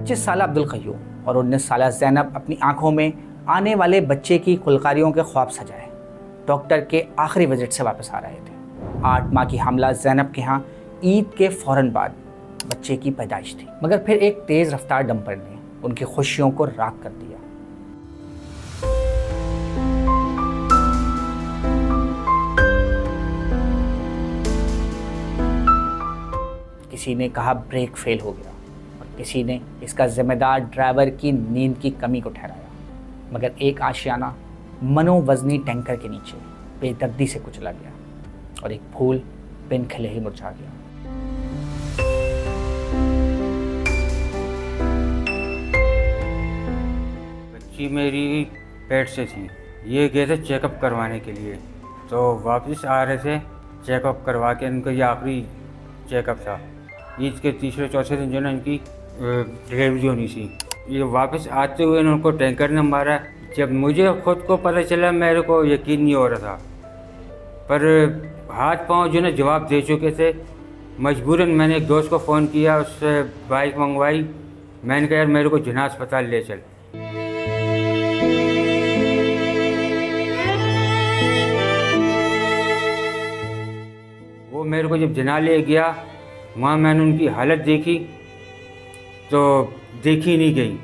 25 साल अब्दुल क़य्यूम और 19 साल ज़ैनब अपनी आंखों में आने वाले बच्चे की खुलकारियों के ख्वाब सजाए डॉक्टर के आखिरी विजिट से वापस आ रहे थे। 8 माह की हामला ज़ैनब के यहाँ ईद के फ़ौरन बाद बच्चे की पैदाइश थी, मगर फिर एक तेज़ रफ्तार डंपर ने उनकी खुशियों को राख कर दिया। किसी ने कहा ब्रेक फेल हो गया और किसी ने इसका जिम्मेदार ड्राइवर की नींद की कमी को ठहराया, मगर एक आशियाना मनोवजनी टैंकर के नीचे बेदर्दी से कुचला गया और एक फूल बिन खिले ही मुरझा गया। बच्ची मेरी पेट से थी, ये गए थे चेकअप करवाने के लिए, तो वापस आ रहे थे चेकअप करवा के, इनका ये आखिरी चेकअप था। ईद के तीसरे चौथे दिन जो ना इनकी डिलीवरी होनी थी। ये वापस आते हुए उनको टैंकर ने मारा। जब मुझे खुद को पता चला मेरे को यकीन नहीं हो रहा था, पर हाथ पांव जो ना जवाब दे चुके थे। मजबूरन मैंने एक दोस्त को फ़ोन किया, उससे बाइक मंगवाई। मैंने कहा यार मेरे को जिन्ना अस्पताल ले चल। वो मेरे को जब जिन्ना ले गया, वहाँ मैंने उनकी हालत देखी तो देखी नहीं गई।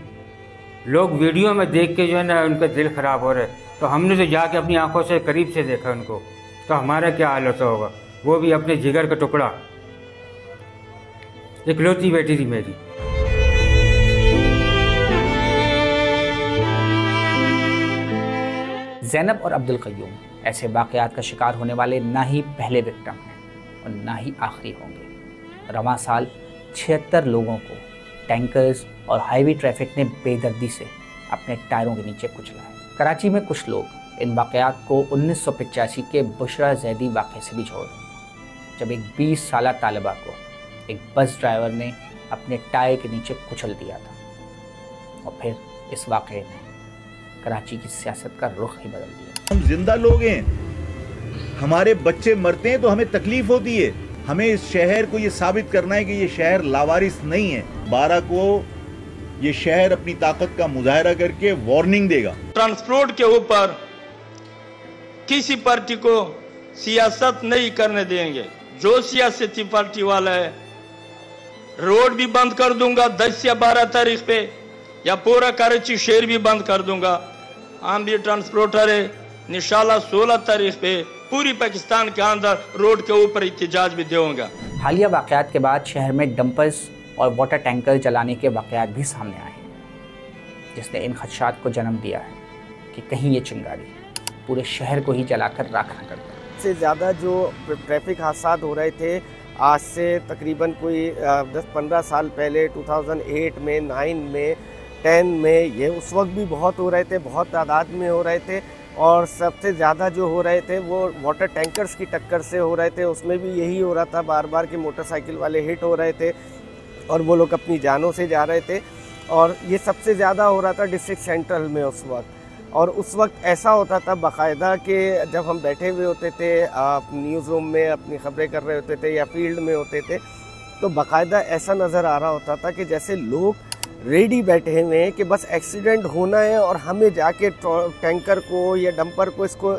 लोग वीडियो में देख के जो है ना उनका दिल ख़राब हो रहा है, तो हमने तो जाके अपनी आंखों से करीब से देखा उनको, तो हमारा क्या हाल होता होगा। वो भी अपने जिगर का टुकड़ा, इकलौती बेटी थी मेरी। ज़ैनब और अब्दुल क़य्यूम ऐसे वाक़यात का शिकार होने वाले ना ही पहले विक्टिम हैं और ना ही आखिरी होंगे। रवां साल 76 लोगों को टैंकर्स और हाईवे ट्रैफिक ने बेदर्दी से अपने टायरों के नीचे कुचला है। कराची में कुछ लोग इन वाक़यात को 1985 के बुशरा ज़ैदी वाक़े से भी जोड़ रहे हैं, जब एक 20 साल तालिबा को एक बस ड्राइवर ने अपने टायर के नीचे कुचल दिया था। और फिर इस वाक़े ने कराची की सियासत का रुख ही बदल दिया। हम जिंदा लोग हैं, हमारे बच्चे मरते हैं तो हमें तकलीफ होती है। हमें इस शहर को ये साबित करना है कि ये शहर लावारिस नहीं है। 12 को ये शहर अपनी ताकत का मुजाहरा करके वार्निंग देगा। ट्रांसपोर्ट के ऊपर किसी पार्टी को सियासत नहीं करने देंगे। जो सियासती पार्टी वाला है, रोड भी बंद कर दूंगा 10 या 12 तारीख पे, या पूरा कराची शहर भी बंद कर दूंगा। हम भी ट्रांसपोर्टर है, इंशाल्लाह 16 तारीख पे पूरी पाकिस्तान के अंदर रोड के ऊपर एहतजाज भी देऊंगा। हालिया वाक़यात के बाद शहर में डंपर्स और वाटर टैंकर जलाने के वाक़यात भी सामने आए हैं, जिसने इन खदशात को जन्म दिया है कि कहीं ये चिंगारी पूरे शहर को ही जलाकर राख न कर दे। से ज़्यादा जो ट्रैफिक हादसा हो रहे थे आज से तकरीबन कोई 10-15 साल पहले 2008 में, 9 में, 10 में, ये उस वक्त भी बहुत हो रहे थे, बहुत तादाद में हो रहे थे। और सबसे ज़्यादा जो हो रहे थे वो वाटर टैंकर्स की टक्कर से हो रहे थे। उसमें भी यही हो रहा था, बार बार के मोटरसाइकिल वाले हिट हो रहे थे और वो लोग अपनी जानों से जा रहे थे। और ये सबसे ज़्यादा हो रहा था डिस्ट्रिक्ट सेंट्रल में उस वक्त। और उस वक्त ऐसा होता था बाकायदा कि जब हम बैठे हुए होते थे न्यूज़ रूम में अपनी खबरें कर रहे होते थे या फील्ड में होते थे, तो बाकायदा ऐसा नज़र आ रहा होता था कि जैसे लोग रेडी बैठे हुए हैं कि बस एक्सीडेंट होना है और हमें जाके टैंकर को या डंपर को इसको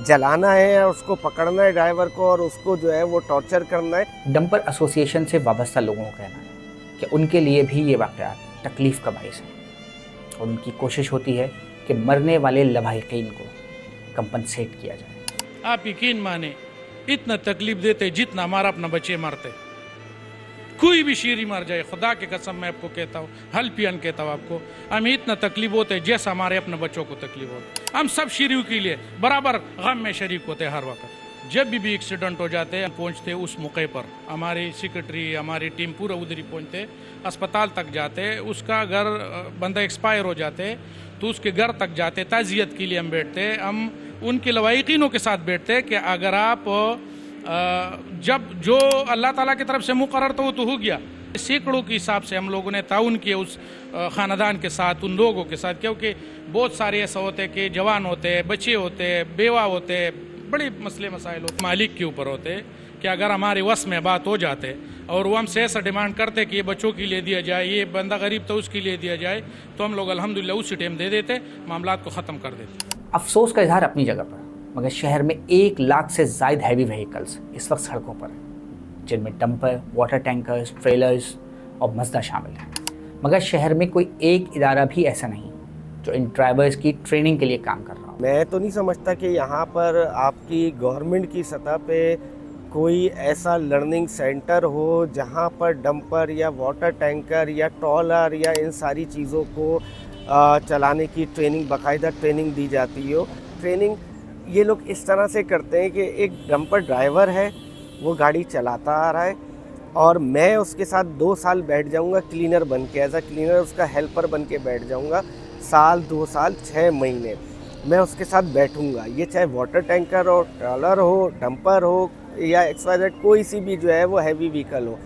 जलाना है और उसको पकड़ना है ड्राइवर को और उसको जो है वो टॉर्चर करना है। डंपर एसोसिएशन से वाबस्ता लोगों का कहना है कि उनके लिए भी ये वाक़यात तकलीफ़ का बाइस है और उनकी कोशिश होती है कि मरने वाले लवाहिकीन को कंपनसेट किया जाए। आप यकीन माने इतना तकलीफ देते जितना हमारा अपना बच्चे मरते। कोई भी शीरी मर जाए, खुदा की कसम मैं आपको कहता हूँ, हल्पियन कहता हूँ आपको, हमें इतना तकलीफ होते जैसा हमारे अपने बच्चों को तकलीफ होती। हम सब शीरियों के लिए बराबर गम में शरीक होते हर वक्त। जब भी एक्सीडेंट हो जाते हैं पहुँचते उस मौके पर, हमारी सेक्रेटरी हमारी टीम पूरा उधर ही पहुँचते, अस्पताल तक जाते, उसका घर बंदा एक्सपायर हो जाते तो उसके घर तक जाते, ताज़ियत के लिए हम बैठते, हम उनके लवाहिकीनों के साथ बैठते कि अगर आप जब जो अल्लाह ताला की तरफ से मुकर्रर तो वो तो हो गया। सैकड़ों के हिसाब से हम लोगों ने ताउन किया उस ख़ानदान के साथ, उन लोगों के साथ, क्योंकि बहुत सारे ऐसा होते हैं कि जवान होते हैं, बच्चे होते हैं, बेवा होते हैं, बड़े मसले मसाइल होते मालिक के ऊपर होते हैं कि अगर हमारे वश में बात हो जाते और वो हमसे ऐसा डिमांड करते कि ये बच्चों के लिए दिया जाए, ये बंदा गरीब तो उसके लिए दिया जाए, तो हम लोग अल्हम्दुलिल्लाह उसी टाइम दे देते, मामलात को ख़त्म कर देते। अफसोस का इजहार अपनी जगह पर, मगर शहर में 1 लाख से ज़ायद हैवी व्हीकल्स इस वक्त सड़कों पर हैं, जिनमें डंपर, वाटर टैंकर्स, ट्रेलर्स और मज़दा शामिल हैं। मगर शहर में कोई एक इदारा भी ऐसा नहीं जो इन ड्राइवर्स की ट्रेनिंग के लिए काम कर रहा हो। मैं तो नहीं समझता कि यहाँ पर आपकी गवर्नमेंट की सतह पे कोई ऐसा लर्निंग सेंटर हो जहाँ पर डंपर या वाटर टैंकर या ट्रॉलर या इन सारी चीज़ों को चलाने की ट्रेनिंग, बाकायदा ट्रेनिंग दी जाती हो। ट्रेनिंग ये लोग इस तरह से करते हैं कि एक डंपर ड्राइवर है, वो गाड़ी चलाता आ रहा है और मैं उसके साथ 2 साल बैठ जाऊंगा क्लीनर बन के, एज अ क्लीनर उसका हेल्पर बन के बैठ जाऊंगा। साल, 2 साल, 6 महीने मैं उसके साथ बैठूंगा। ये चाहे वाटर टैंकर हो, ट्रॉलर हो, डंपर हो या XYZ कोई सी भी जो है वो हैवी व्हीकल हो,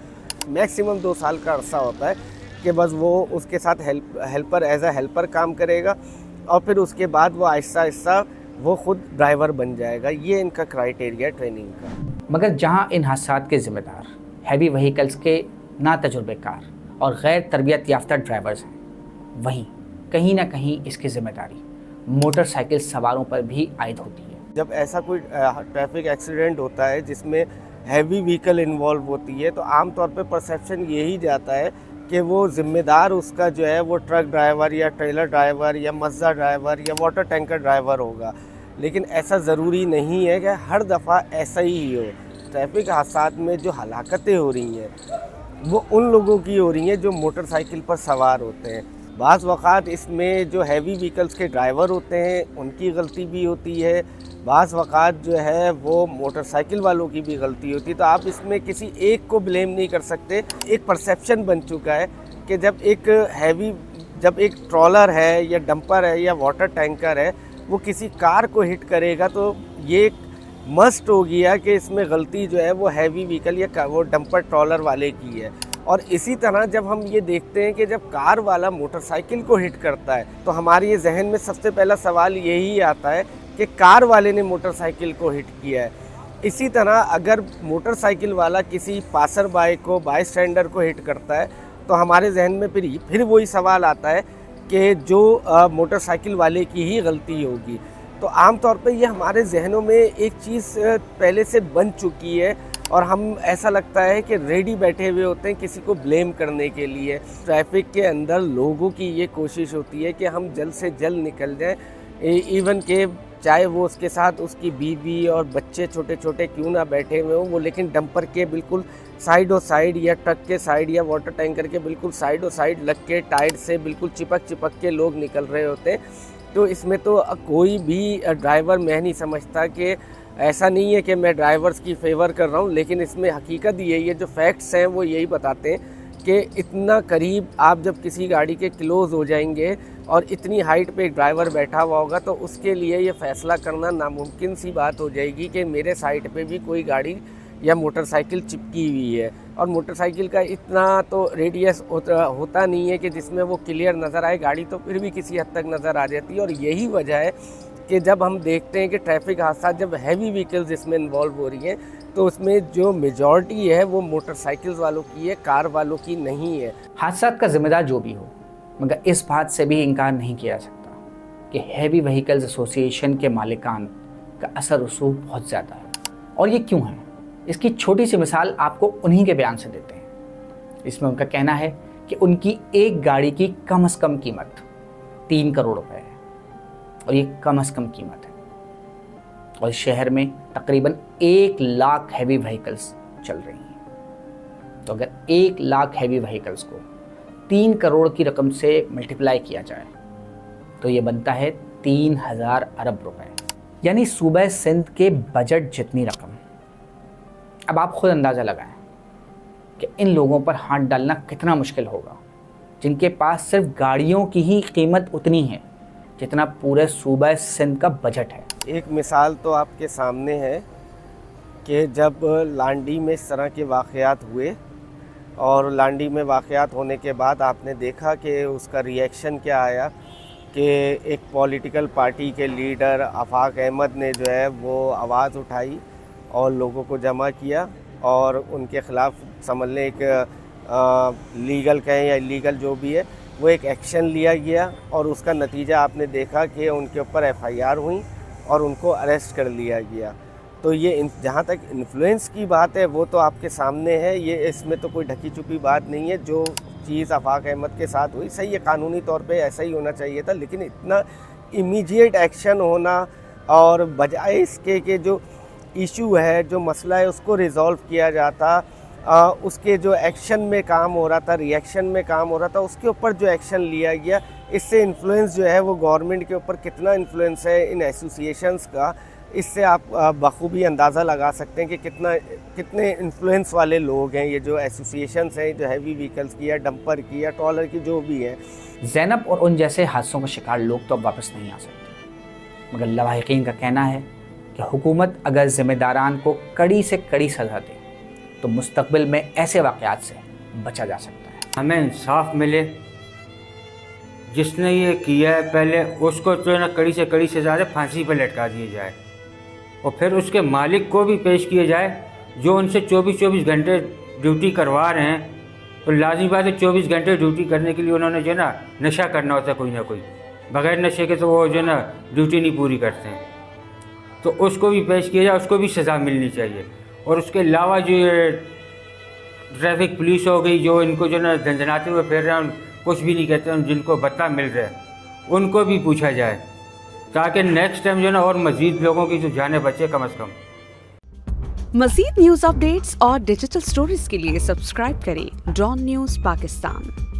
मैक्सिमम 2 साल का अरसा होता है कि बस वो उसके साथ हेल्पर एज अ हेल्पर काम करेगा और फिर उसके बाद वो आहिस्ता आहिस्ता वो खुद ड्राइवर बन जाएगा। ये इनका क्राइटेरिया ट्रेनिंग का। मगर जहां इन हादसात के ज़िम्मेदार हैवी व्हीकल्स के नातजुर्बेकार और गैर तरबियत याफ्ता ड्राइवर्स हैं, वहीं कहीं ना कहीं इसकी ज़िम्मेदारी मोटरसाइकिल सवारों पर भी आयद होती है। जब ऐसा कोई ट्रैफिक एक्सीडेंट होता है जिसमें हैवी व्हीकल इन्वॉल्व होती है तो आमतौर पे परसेप्शन यही जाता है कि वो ज़िम्मेदार उसका जो है वो ट्रक ड्राइवर या ट्रेलर ड्राइवर या मज़दा ड्राइवर या वाटर टैंकर ड्राइवर होगा, लेकिन ऐसा ज़रूरी नहीं है कि हर दफ़ा ऐसा ही हो। ट्रैफिक हादसात में जो हलाकतें हो रही हैं वो उन लोगों की हो रही हैं जो मोटरसाइकिल पर सवार होते हैं। बाज़ वक़ात इसमें जो हैवी व्हीकल्स के ड्राइवर होते हैं उनकी गलती भी होती है, बाज़ वक़ात जो है वो मोटरसाइकिल वालों की भी गलती होती है। तो आप इसमें किसी एक को ब्लेम नहीं कर सकते। एक परसेप्शन बन चुका है कि जब एक ट्रॉलर है या डंपर है या वाटर टैंकर है वो किसी कार को हिट करेगा तो ये मस्ट हो गया कि इसमें गलती जो है वो हैवी व्हीकल या वो डंपर ट्रॉलर वाले की है। और इसी तरह जब हम ये देखते हैं कि जब कार वाला मोटरसाइकिल को हिट करता है तो हमारे ये जहन में सबसे पहला सवाल यही आता है कि कार वाले ने मोटरसाइकिल को हिट किया है। इसी तरह अगर मोटरसाइकिल वाला किसी पासर बाय को, बाय स्टैंडर को हिट करता है तो हमारे जहन में फिर वही सवाल आता है कि जो मोटरसाइकिल वाले की ही गलती होगी। तो आम तौर पे ये हमारे जहनों में एक चीज़ पहले से बन चुकी है और हम ऐसा लगता है कि रेडी बैठे हुए होते हैं किसी को ब्लेम करने के लिए। ट्रैफिक के अंदर लोगों की ये कोशिश होती है कि हम जल्द से जल्द निकल जाएं, इवन के चाहे वो उसके साथ उसकी बीवी और बच्चे छोटे छोटे क्यों ना बैठे हुए हों, वो लेकिन डंपर के बिल्कुल साइडों साइड या ट्रक के साइड या वाटर टैंकर के बिल्कुल साइडों साइड लग के टायर से बिल्कुल चिपक के लोग निकल रहे होते हैं। तो इसमें तो कोई भी ड्राइवर, मैं नहीं समझता कि ऐसा नहीं है कि मैं ड्राइवर्स की फेवर कर रहा हूँ, लेकिन इसमें हकीकत यही है, जो फैक्ट्स हैं वो यही बताते हैं कि इतना करीब आप जब किसी गाड़ी के क्लोज़ हो जाएंगे और इतनी हाइट पे एक ड्राइवर बैठा हुआ होगा तो उसके लिए ये फ़ैसला करना नामुमकिन सी बात हो जाएगी कि मेरे साइड पे भी कोई गाड़ी या मोटरसाइकिल चिपकी हुई है। और मोटरसाइकिल का इतना तो रेडियस होता नहीं है कि जिसमें वो क्लियर नज़र आए, गाड़ी तो फिर भी किसी हद तक नज़र आ जाती है। और यही वजह है कि जब हम देखते हैं कि ट्रैफिक हादसा जब हैवी व्हीकल्स इसमें इन्वॉल्व हो रही हैं तो उसमें जो मेजॉरिटी है वो मोटरसाइकिल्स वालों की है, कार वालों की नहीं है। हादसा का जिम्मेदार जो भी हो, मगर इस बात से भी इनकार नहीं किया जा सकता कि हैवी व्हीकल्स एसोसिएशन के मालिकान का असर रसूख बहुत ज़्यादा है। और ये क्यों है, इसकी छोटी सी मिसाल आपको उन्हीं के बयान से देते हैं। इसमें उनका कहना है कि उनकी एक गाड़ी की कम से कम कीमत 3 करोड़ रुपए है और ये कम से कम कीमत है। और शहर में तकरीबन 1 लाख हैवी व्हीकल्स चल रही हैं। तो अगर 1 लाख हैवी व्हीकल्स को 3 करोड़ की रकम से मल्टीप्लाई किया जाए तो ये बनता है 3000 अरब रुपए, यानी सूबा सिंध के बजट जितनी रकम। अब आप खुद अंदाज़ा लगाएं कि इन लोगों पर हाथ डालना कितना मुश्किल होगा जिनके पास सिर्फ गाड़ियों की ही कीमत उतनी है जितना पूरे सूबा सिंध का बजट है। एक मिसाल तो आपके सामने है कि जब लांडी में इस तरह के वाक़यात हुए और लांडी में वाक़यात होने के बाद आपने देखा कि उसका रिएक्शन क्या आया कि एक पॉलिटिकल पार्टी के लीडर आफाक अहमद ने जो है वो आवाज़ उठाई और लोगों को जमा किया और उनके ख़िलाफ़ समझ लें एक लीगल कहें या इलीगल जो भी है वो एक एक्शन लिया गया और उसका नतीजा आपने देखा कि उनके ऊपर FIR हुई और उनको अरेस्ट कर लिया गया। तो ये जहाँ तक इन्फ्लुएंस की बात है वो तो आपके सामने है, ये इसमें तो कोई ढकी छुपी बात नहीं है। जो चीज़ आफाक अहमद के साथ हुई सही है, कानूनी तौर पे ऐसा ही होना चाहिए था, लेकिन इतना इमीडिएट एक्शन होना और बजाय इसके कि जो इशू है, जो मसला है, उसको रिज़ॉल्व किया जाता, उसके जो एक्शन में काम हो रहा था, रिएक्शन में काम हो रहा था, उसके ऊपर जो एक्शन लिया गया, इससे इन्फ्लुएंस जो है वो गवर्नमेंट के ऊपर कितना इन्फ्लुएंस है इन एसोसिएशंस का, इससे आप बखूबी अंदाज़ा लगा सकते हैं कि कितने इन्फ्लुएंस वाले लोग हैं ये जो एसोसिएशंस हैं, जो हैवी व्हीकल्स की या डंपर की या ट्रॉलर की जो भी है। ज़ैनब और उन जैसे हादसों का शिकार लोग तो अब वापस नहीं आ सकते, मगर लवाहिकीन का कहना है कि हुकूमत अगर ज़िम्मेदारान को कड़ी से कड़ी सज़ा दे तो मुस्तक़बिल में ऐसे वाक़यात से बचा जा सकता है। हमें इंसाफ मिले, जिसने ये किया है पहले उसको जो है ना कड़ी से कड़ी सज़ा दे, फांसी पर लटका दिया जाए और फिर उसके मालिक को भी पेश किया जाए जो उनसे 24 घंटे ड्यूटी करवा रहे हैं। तो लाज़मी बात है 24 घंटे ड्यूटी करने के लिए उन्होंने जो है ना नशा करना होता है कोई ना कोई, बग़ैर नशे के तो वो जो है ना ड्यूटी नहीं पूरी करते हैं। तो उसको भी पेश किया जाए, उसको भी सज़ा मिलनी चाहिए। और उसके अलावा जो ये ट्रैफिक पुलिस हो गई जो इनको जो ना झंझनाते हुए फिर रहे हैं, कुछ भी नहीं कहते हैं, जिनको भत्ता मिल रहा है उनको भी पूछा जाए ताकि नेक्स्ट टाइम जो ना और मज़ीद लोगों की जो जाने बचे कम से कम। मज़ीद न्यूज़ अपडेट्स और डिजिटल स्टोरीज के लिए सब्सक्राइब करें डॉन न्यूज़ पाकिस्तान।